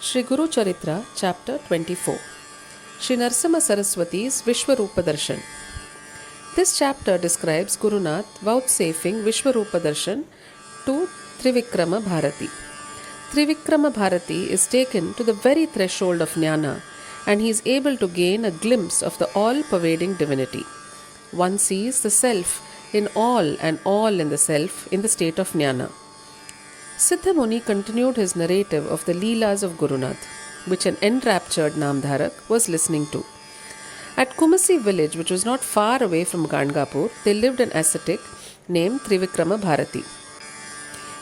Shri Guru Charitra, Chapter 24. Shri Narasimha Saraswati's Vishwarupa Darshan. This chapter describes Gurunath vouchsafing Vishwarupa Darshan to Trivikrama Bharati. Trivikrama Bharati is taken to the very threshold of jnana, and he is able to gain a glimpse of the all-pervading divinity. One sees the self in all and all in the self in the state of jnana. Siddha Muni continued his narrative of the Leelas of Gurunath, which an enraptured Namdharak was listening to. At Kumasi village, which was not far away from Gangapur, there lived an ascetic named Trivikrama Bharati.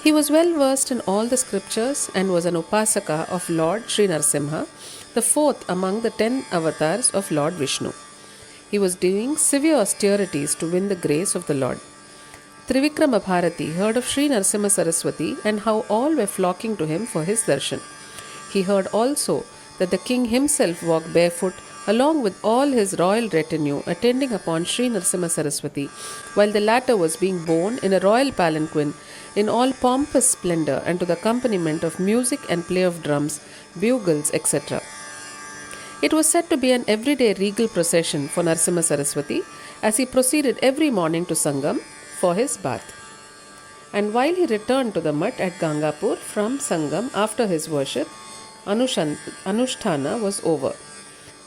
He was well versed in all the scriptures and was an upasaka of Lord Sri Narasimha, the fourth among the 10 avatars of Lord Vishnu. He was doing severe austerities to win the grace of the Lord. Trivikrama Bharati heard of Sri Narasimha Saraswati and how all were flocking to him for his darshan. He heard also that the king himself walked barefoot along with all his royal retinue attending upon Sri Narasimha Saraswati, while the latter was being borne in a royal palanquin in all pompous splendor and to the accompaniment of music and play of drums, bugles, etc. It was said to be an everyday regal procession for Narasimha Saraswati as he proceeded every morning to Sangam for his bath. And while he returned to the mutt at Gangapur from Sangam after his worship, Anushtana was over.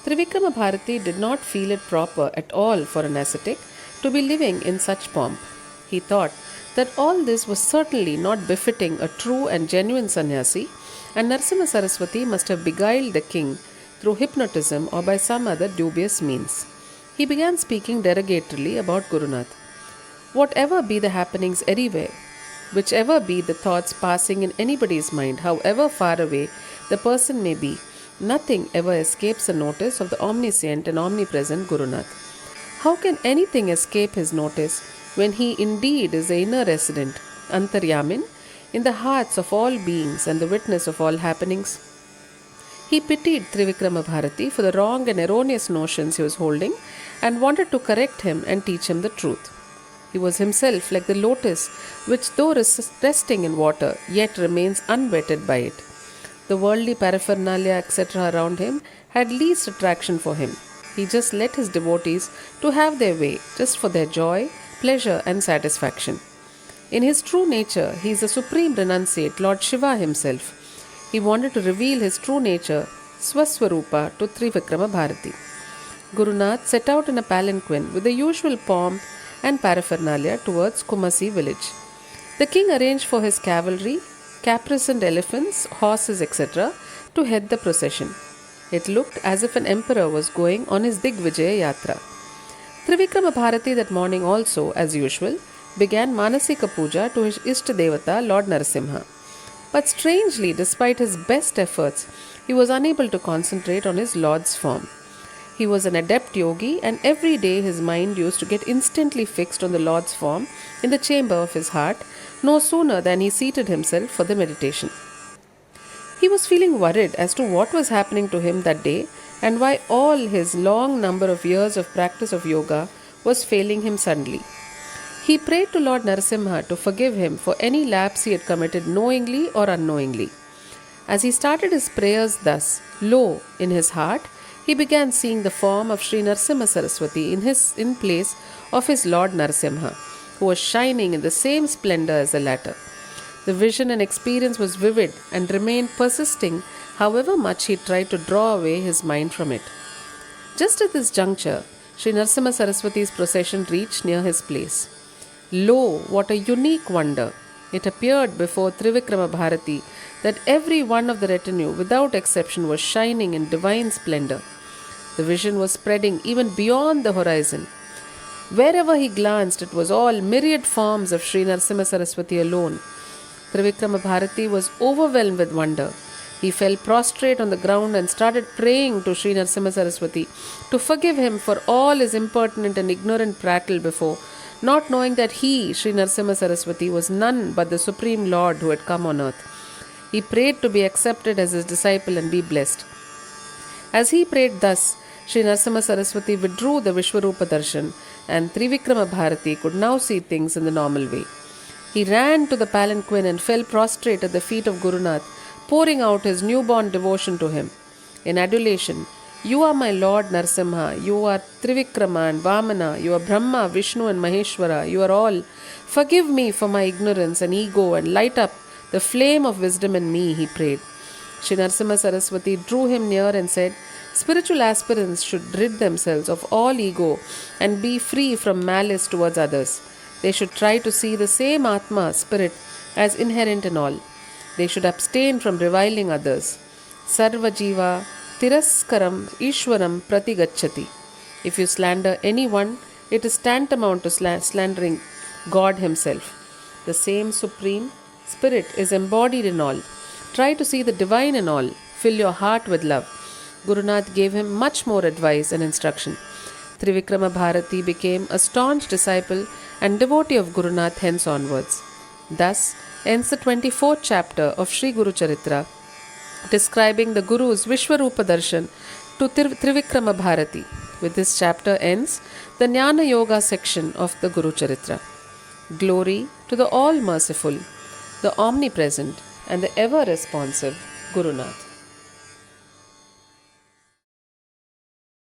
Trivikrama Bharati did not feel it proper at all for an ascetic to be living in such pomp. He thought that all this was certainly not befitting a true and genuine sannyasi, and Narasimha Saraswati must have beguiled the king through hypnotism or by some other dubious means. He began speaking derogatorily about Gurunath. Whatever be the happenings anywhere, whichever be the thoughts passing in anybody's mind, however far away the person may be, nothing ever escapes the notice of the omniscient and omnipresent Gurunath. How can anything escape his notice when he indeed is the inner resident, Antaryamin, in the hearts of all beings and the witness of all happenings? He pitied Trivikrama Bharati for the wrong and erroneous notions he was holding and wanted to correct him and teach him the truth. He was himself like the lotus which, though resting in water, yet remains unwetted by it. The worldly paraphernalia, etc. around him had least attraction for him. He just let his devotees to have their way, just for their joy, pleasure and satisfaction. In his true nature, he is the supreme renunciate, Lord Shiva himself. He wanted to reveal his true nature, Swaswarupa, to Trivikrama Bharati. Gurunath set out in a palanquin with the usual pomp and paraphernalia towards Kumasi village. The king arranged for his cavalry, caparisoned elephants, horses, etc. to head the procession. It looked as if an emperor was going on his Digvijaya Yatra. Trivikrama Bharati that morning also, as usual, began Manasika Puja to his Ishta Devata, Lord Narasimha. But strangely, despite his best efforts, he was unable to concentrate on his Lord's form. He was an adept yogi, and every day his mind used to get instantly fixed on the Lord's form in the chamber of his heart, no sooner than he seated himself for the meditation. He was feeling worried as to what was happening to him that day and why all his long number of years of practice of yoga was failing him suddenly. He prayed to Lord Narasimha to forgive him for any lapse he had committed knowingly or unknowingly. As he started his prayers thus, lo, in his heart, he began seeing the form of Sri Narasimha Saraswati in place of his Lord Narasimha, who was shining in the same splendor as the latter. The vision and experience was vivid and remained persisting, however much he tried to draw away his mind from it. Just at this juncture, Sri Narasimha Saraswati's procession reached near his place. Lo, what a unique wonder! It appeared before Trivikrama Bharati that every one of the retinue, without exception, was shining in divine splendor. The vision was spreading even beyond the horizon. Wherever he glanced, it was all myriad forms of Sri Narasimha Saraswati alone. Trivikrama Bharati was overwhelmed with wonder. He fell prostrate on the ground and started praying to Sri Narasimha Saraswati to forgive him for all his impertinent and ignorant prattle before, not knowing that he, Sri Narasimha Saraswati, was none but the Supreme Lord who had come on earth. He prayed to be accepted as his disciple and be blessed. As he prayed thus, Sri Narasimha Saraswati withdrew the Vishwarupa Darshan, and Trivikrama Bharati could now see things in the normal way. He ran to the palanquin and fell prostrate at the feet of Gurunath, pouring out his newborn devotion to him. In adulation, you are my Lord Narsimha, you are Trivikrama and Vamana, you are Brahma, Vishnu and Maheshwara, you are all. Forgive me for my ignorance and ego and light up the flame of wisdom in me, he prayed. Shri Narasimha Saraswati drew him near and said, spiritual aspirants should rid themselves of all ego and be free from malice towards others. They should try to see the same Atma, spirit, as inherent in all. They should abstain from reviling others. Sarva jiva tiraskaram ishwaram pratigacchati. If you slander anyone, it is tantamount to slandering God Himself. The same Supreme Spirit is embodied in all. Try to see the divine in all. Fill your heart with love. Guru Nath gave him much more advice and instruction. Trivikrama Bharati became a staunch disciple and devotee of Guru Nath hence onwards. Thus ends the 24th chapter of Sri Guru Charitra, describing the Guru's Vishwarupa Darshan to Trivikrama Bharati. With this chapter ends the Jnana Yoga section of the Guru Charitra. Glory to the all-merciful, the omnipresent and the ever-responsive Guru Nath.